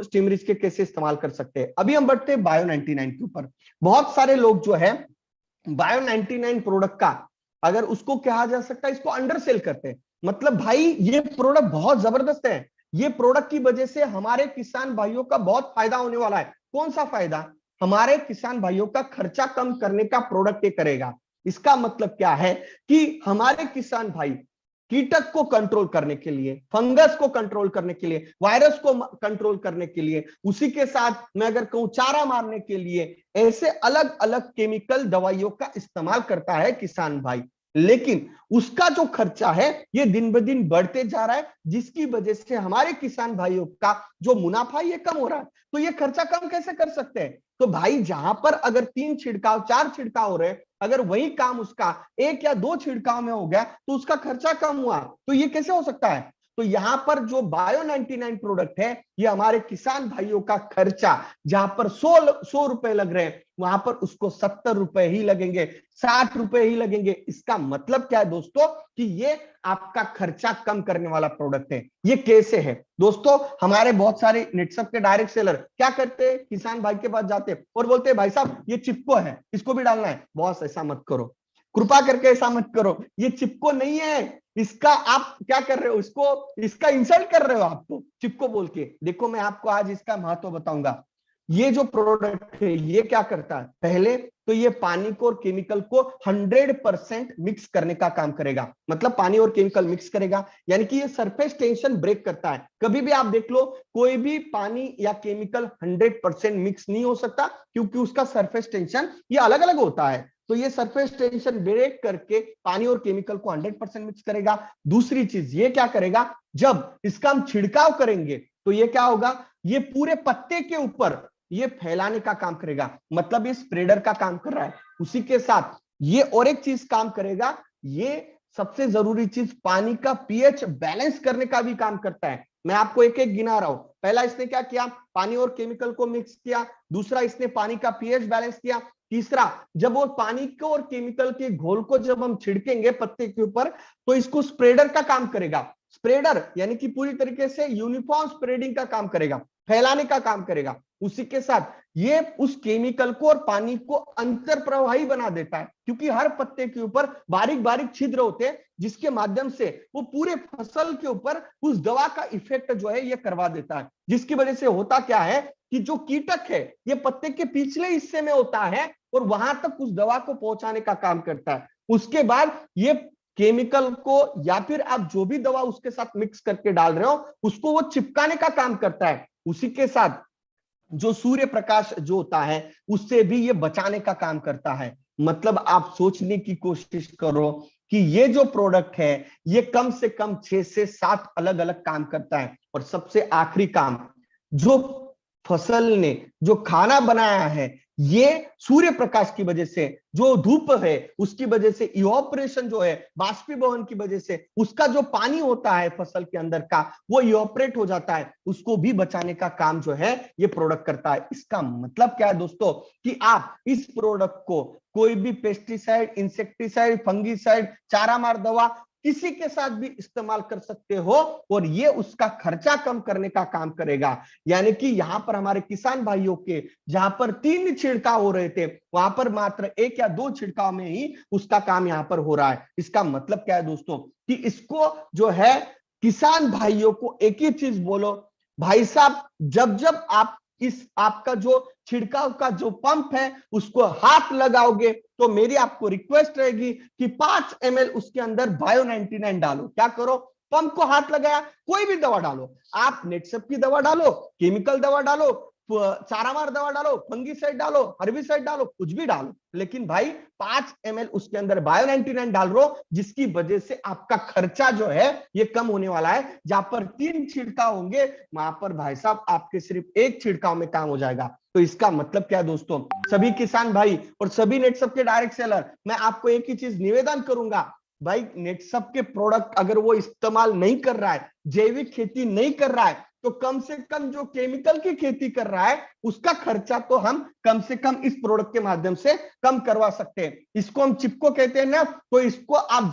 स्टिमरिज के कैसे इस्तेमाल कर सकते हैं। अभी हम बढ़ते हैं बायो 99 के ऊपर। बहुत सारे लोग जो है बायो 99 प्रोडक्ट का अगर उसको कहा जा सकता है, इसको अंडर सेल करते हैं। मतलब भाई ये प्रोडक्ट बहुत जबरदस्त है, ये प्रोडक्ट की वजह से हमारे किसान भाइयों का बहुत फायदा होने वाला है। कौन सा फायदा? हमारे किसान भाइयों का खर्चा कम करने का प्रोडक्ट ये करेगा। इसका मतलब क्या है कि हमारे किसान भाई कीटक को कंट्रोल करने के लिए, फंगस को कंट्रोल करने के लिए, वायरस को कंट्रोल करने के लिए, उसी के साथ मैं अगर कहूं चारा मारने के लिए, ऐसे अलग अलग केमिकल दवाइयों का इस्तेमाल करता है किसान भाई। लेकिन उसका जो खर्चा है ये दिन ब दिन बढ़ते जा रहा है, जिसकी वजह से हमारे किसान भाइयों का जो मुनाफा ये कम हो रहा है। तो ये खर्चा कम कैसे कर सकते हैं? तो भाई जहां पर अगर 3 छिड़काव 4 छिड़काव हो रहे हैं, अगर वही काम उसका 1 या 2 छिड़काव में हो गया तो उसका खर्चा कम हुआ। तो ये कैसे हो सकता है? तो यहां पर जो बायो 99 प्रोडक्ट है, ये हमारे किसान भाइयों का खर्चा जहां पर 100 रुपए लग रहे हैं, वहां पर उसको 70 रुपए ही लगेंगे, 60 रुपए ही लगेंगे। इसका मतलब क्या है दोस्तों? कि ये आपका खर्चा कम करने वाला प्रोडक्ट है। ये कैसे है दोस्तों? हमारे बहुत सारे नेटसप के डायरेक्ट सेलर क्या करते हैं, किसान भाई के पास जाते हैं और बोलते हैं भाई साहब ये चिपको है, इसको भी डालना है। बॉस ऐसा मत करो, कृपा करके ऐसा मत करो, ये चिपको नहीं है, इसका आप क्या कर रहे हो, इसका इंसल्ट कर रहे हो आपको चिपको बोल के। देखो मैं आपको आज इसका महत्व बताऊंगा। ये जो प्रोडक्ट है ये क्या करता है? पहले तो ये पानी को और केमिकल को 100% मिक्स करने का काम करेगा। मतलब पानी और केमिकल मिक्स करेगा, यानी कि ये सरफेस टेंशन ब्रेक करता है। कभी भी आप देख लो, कोई भी पानी या केमिकल 100% मिक्स नहीं हो सकता, क्योंकि उसका सरफेस टेंशन ये अलग अलग होता है। तो ये सरफेस टेंशन ब्रेक करके पानी और केमिकल को 100% मिक्स करेगा। दूसरी चीज ये क्या करेगा, जब इसका हम छिड़काव करेंगे तो ये क्या होगा, ये पूरे पत्ते के ऊपर ये फैलाने का काम करेगा। मतलब ये स्प्रेडर का काम कर रहा है। उसी के साथ ये और एक चीज काम करेगा, ये सबसे जरूरी चीज पानी का पीएच बैलेंस करने का भी काम करता है। मैं आपको एक एक गिना रहा हूं। पहला इसने क्या किया, पानी और केमिकल को मिक्स किया। दूसरा इसने पानी का पीएच बैलेंस किया। तीसरा, जब वो पानी को और केमिकल के घोल को जब हम छिड़केंगे पत्ते के ऊपर, तो इसको स्प्रेडर का काम करेगा। स्प्रेडर यानी कि पूरी तरीके से यूनिफॉर्म स्प्रेडिंग का काम करेगा, फैलाने का काम करेगा। उसी के साथ ये उस केमिकल को और पानी को अंतर प्रवाही बना देता है, क्योंकि हर पत्ते के ऊपर बारीक बारीक छिद्र होते हैं, जिसके माध्यम से वो पूरे फसल के ऊपर उस दवा का इफेक्ट जो है ये करवा देता है। जिसकी वजह से होता क्या है कि जो कीटक है ये पत्ते के पिछले हिस्से में होता है और वहां तक उस दवा को पहुंचाने का काम करता है। उसके बाद ये केमिकल को या फिर आप जो भी दवा उसके साथ मिक्स करके डाल रहे हो उसको वो चिपकाने का काम करता है। उसी के साथ जो सूर्य प्रकाश जो होता है उससे भी ये बचाने का काम करता है। मतलब आप सोचने की कोशिश करो कि ये जो प्रोडक्ट है ये कम से कम 6 से 7 अलग अलग काम करता है। और सबसे आखिरी काम, जो फसल ने जो खाना बनाया है ये सूर्य प्रकाश की वजह से, जो धूप है उसकी वजह से, इवापोरेशन जो है बाष्पीभवन की वजह से, उसका जो पानी होता है फसल के अंदर का वो इवापोरेट हो जाता है, उसको भी बचाने का काम जो है ये प्रोडक्ट करता है। इसका मतलब क्या है दोस्तों, कि आप इस प्रोडक्ट को कोई भी पेस्टिसाइड, इंसेक्टिसाइड, फंगिसाइड, चारा मार दवा किसी के साथ भी इस्तेमाल कर सकते हो और ये उसका खर्चा कम करने का काम करेगा। यानी कि यहां पर हमारे किसान भाइयों के जहां पर 3 छिड़काव हो रहे थे, वहां पर मात्र 1 या 2 छिड़काव में ही उसका काम यहां पर हो रहा है। इसका मतलब क्या है दोस्तों, कि इसको जो है किसान भाइयों को एक ही चीज बोलो, भाई साहब जब जब आप इस आपका जो छिड़काव का जो पंप है उसको हाथ लगाओगे तो मेरी आपको रिक्वेस्ट रहेगी कि 5 ml उसके अंदर बायो 99 डालो। क्या करो, पंप को हाथ लगाया, कोई भी दवा डालो, आप नेटसप की दवा डालो, केमिकल दवा डालो, चारामार दवा डालो, फंगीसाइड डालो, हर्बिसाइड डालो, कुछ भी डालो, लेकिन भाई 5 ml उसके अंदर बायो 99 डाल रहे हो, जिसकी वजह से आपका खर्चा जो है ये कम होने वाला है। जहां पर 3 छिड़काव होंगे वहां पर भाई साहब आपके सिर्फ 1 छिड़काव में काम हो जाएगा। तो इसका मतलब क्या है दोस्तों, सभी किसान भाई और सभी नेटसप के डायरेक्ट सेलर, मैं आपको एक ही चीज निवेदन करूंगा, भाई नेटसप के प्रोडक्ट अगर वो इस्तेमाल नहीं कर रहा है, जैविक खेती नहीं कर रहा है, तो कम से कम जो केमिकल की खेती कर रहा है उसका खर्चा तो हम कम से कम इस प्रोडक्ट के माध्यम से कम करवा सकते हैं। इसको हम चिपको कहते हैं ना, तो इसको आप